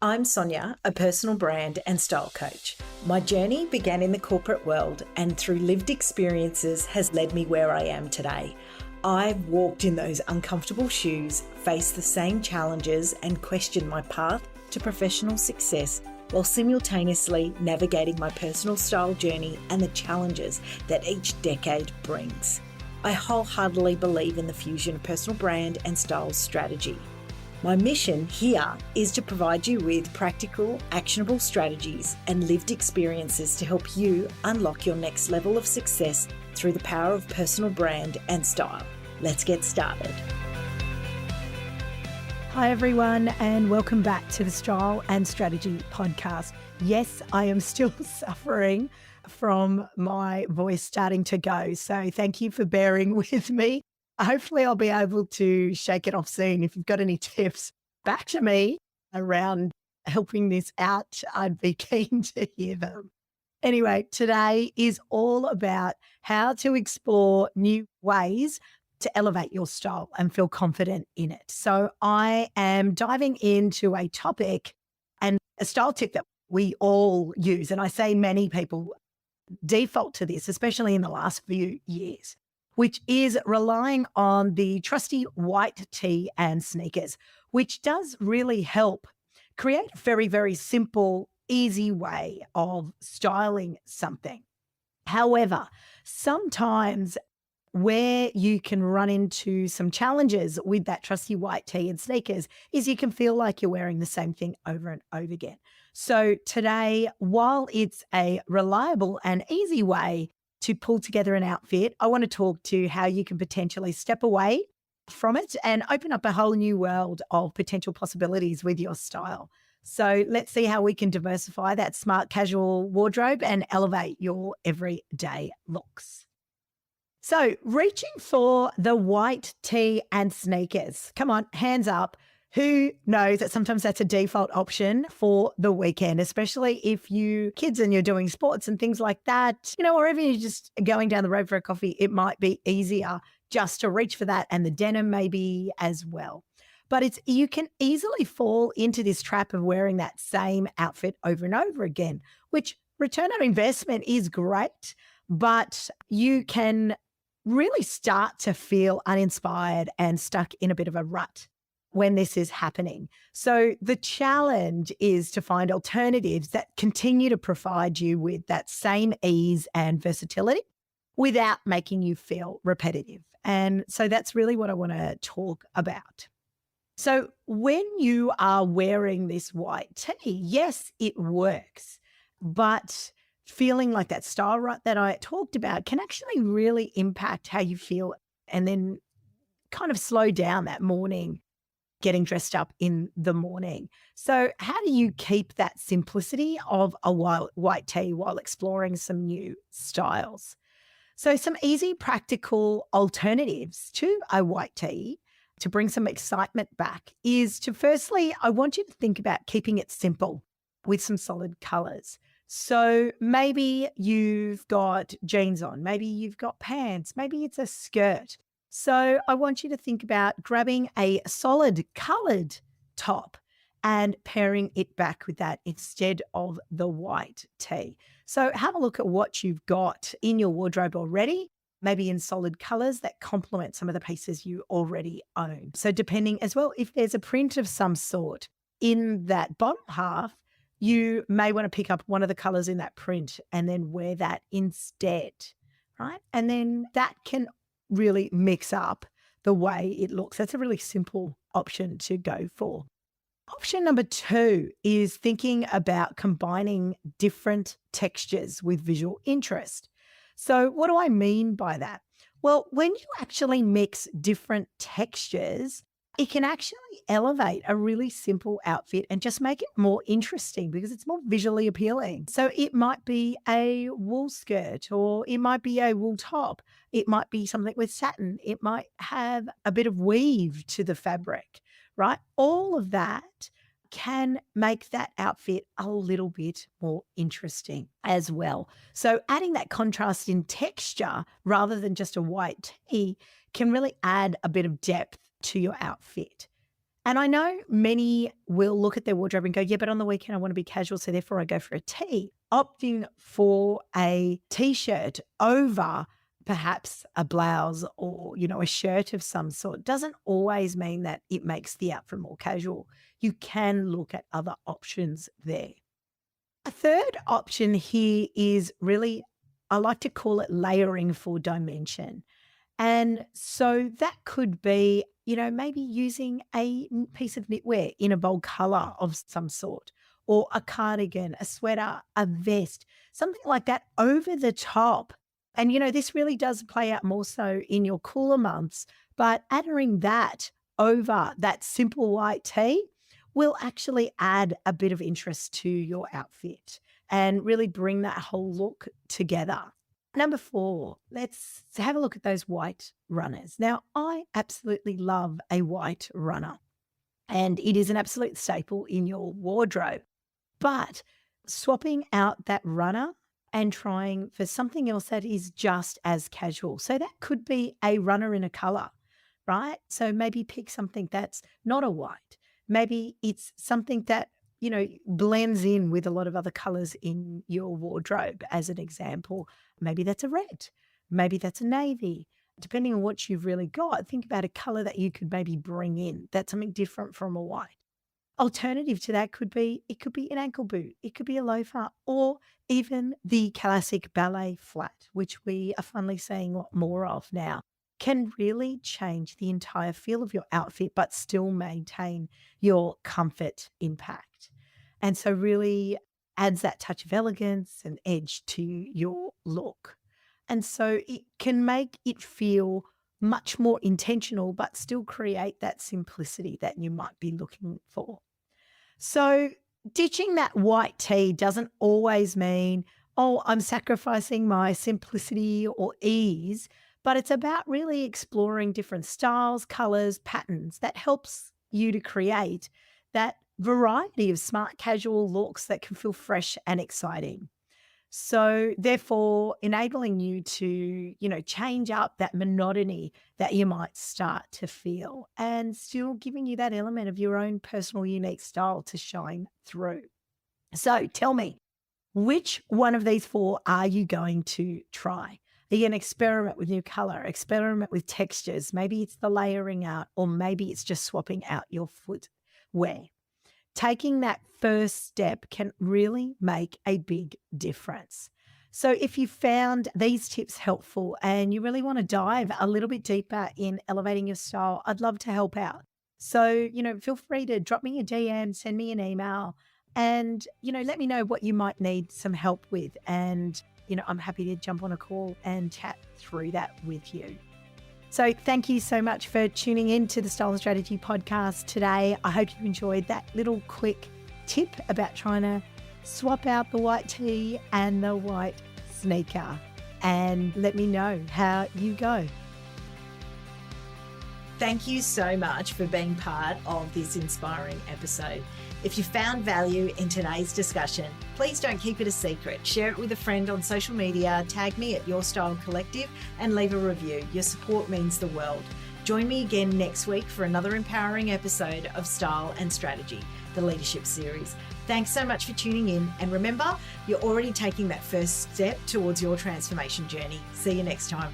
I'm Sonya, a personal brand and style coach. My journey began in the corporate world and through lived experiences has led me where I am today. I've walked in those uncomfortable shoes, faced the same challenges and questioned my path to professional success while simultaneously navigating my personal style journey and the challenges that each decade brings. I wholeheartedly believe in the fusion of personal brand and style strategy. My mission here is to provide you with practical, actionable strategies and lived experiences to help you unlock your next level of success through the power of personal brand and style. Let's get started. Hi everyone, and welcome back to the Style and Strategy podcast. Yes, I am still suffering from my voice starting to go, so thank you for bearing with me. Hopefully I'll be able to shake it off soon. If you've got any tips back to me around helping this out, I'd be keen to hear them. Anyway, today is all about how to explore new ways to elevate your style and feel confident in it. So I am diving into a topic and a style tip that we all use. And I say many people default to this, especially in the last few years, which is relying on the trusty white tee and sneakers, which does really help create a very, very simple, easy way of styling something. However, sometimes where you can run into some challenges with that trusty white tee and sneakers is you can feel like you're wearing the same thing over and over again. So today, while it's a reliable and easy way to pull together an outfit, I want to talk to how you can potentially step away from it and open up a whole new world of potential possibilities with your style. So let's see how we can diversify that smart casual wardrobe and elevate your everyday looks. So reaching for the white tee and sneakers. Come on, hands up. Who knows that sometimes that's a default option for the weekend, especially if you kids and you're doing sports and things like that, or even you're just going down the road for a coffee, it might be easier just to reach for that, and the denim maybe as well. But you can easily fall into this trap of wearing that same outfit over and over again, which return on investment is great, but you can really start to feel uninspired and stuck in a bit of a rut when this is happening. So the challenge is to find alternatives that continue to provide you with that same ease and versatility without making you feel repetitive. And so that's really what I want to talk about. So when you are wearing this white tee, yes, it works, but feeling like that style rut that I talked about can actually really impact how you feel and then kind of slow down that morning, getting dressed up in the morning. So how do you keep that simplicity of a white tee while exploring some new styles? So some easy practical alternatives to a white tee to bring some excitement back is to firstly, I want you to think about keeping it simple with some solid colors. So maybe you've got jeans on, maybe you've got pants, maybe it's a skirt. So I want you to think about grabbing a solid colored top and pairing it back with that instead of the white tee. So have a look at what you've got in your wardrobe already, maybe in solid colors that complement some of the pieces you already own. So depending as well, if there's a print of some sort in that bottom half, you may want to pick up one of the colors in that print and then wear that instead, right? And then that can really mix up the way it looks. That's a really simple option to go for. Option number 2 is thinking about combining different textures with visual interest. So what do I mean by that? Well, when you actually mix different textures, it can actually elevate a really simple outfit and just make it more interesting because it's more visually appealing. So it might be a wool skirt or it might be a wool top. It might be something with satin. It might have a bit of weave to the fabric, right? All of that can make that outfit a little bit more interesting as well. So adding that contrast in texture rather than just a white tee can really add a bit of depth to your outfit. And I know many will look at their wardrobe and go, yeah, but on the weekend I want to be casual, so therefore I go for a tee. Opting for a t-shirt over perhaps a blouse or, a shirt of some sort doesn't always mean that it makes the outfit more casual. You can look at other options there. A third option here is really, I like to call it layering for dimension. And so that could be, maybe using a piece of knitwear in a bold color of some sort, or a cardigan, a sweater, a vest, something like that over the top. And, this really does play out more so in your cooler months, but adding that over that simple white tee will actually add a bit of interest to your outfit and really bring that whole look together. Number 4, let's have a look at those white runners. Now, I absolutely love a white runner, and it is an absolute staple in your wardrobe. But swapping out that runner and trying for something else that is just as casual. So that could be a runner in a color, right? So maybe pick something that's not a white. Maybe it's something that blends in with a lot of other colors in your wardrobe. As an example, maybe that's a red, maybe that's a navy. Depending on what you've really got, think about a color that you could maybe bring in. That's something different from a white. Alternative to that could be, it could be an ankle boot, it could be a loafer, or even the classic ballet flat, which we are finally seeing a lot more of now, can really change the entire feel of your outfit, but still maintain your comfort impact. And so really adds that touch of elegance and edge to your look. And so it can make it feel much more intentional, but still create that simplicity that you might be looking for. So ditching that white tee doesn't always mean, oh, I'm sacrificing my simplicity or ease, but it's about really exploring different styles, colors, patterns that helps you to create that variety of smart casual looks that can feel fresh and exciting. So therefore enabling you to, change up that monotony that you might start to feel and still giving you that element of your own personal unique style to shine through. So tell me, which one of these 4 are you going to try? Are you going to experiment with new color, experiment with textures? Maybe it's the layering out, or maybe it's just swapping out your footwear. Taking that first step can really make a big difference. So if you found these tips helpful and you really want to dive a little bit deeper in elevating your style, I'd love to help out. So, feel free to drop me a DM, send me an email, and, let me know what you might need some help with. And, I'm happy to jump on a call and chat through that with you. So thank you so much for tuning in to the Style and Strategy podcast today. I hope you enjoyed that little quick tip about trying to swap out the white tee and the white sneaker, and let me know how you go. Thank you so much for being part of this inspiring episode. If you found value in today's discussion, please don't keep it a secret. Share it with a friend on social media, tag me at Your Style Collective, and leave a review. Your support means the world. Join me again next week for another empowering episode of Style and Strategy, the leadership series. Thanks so much for tuning in. And remember, you're already taking that first step towards your transformation journey. See you next time.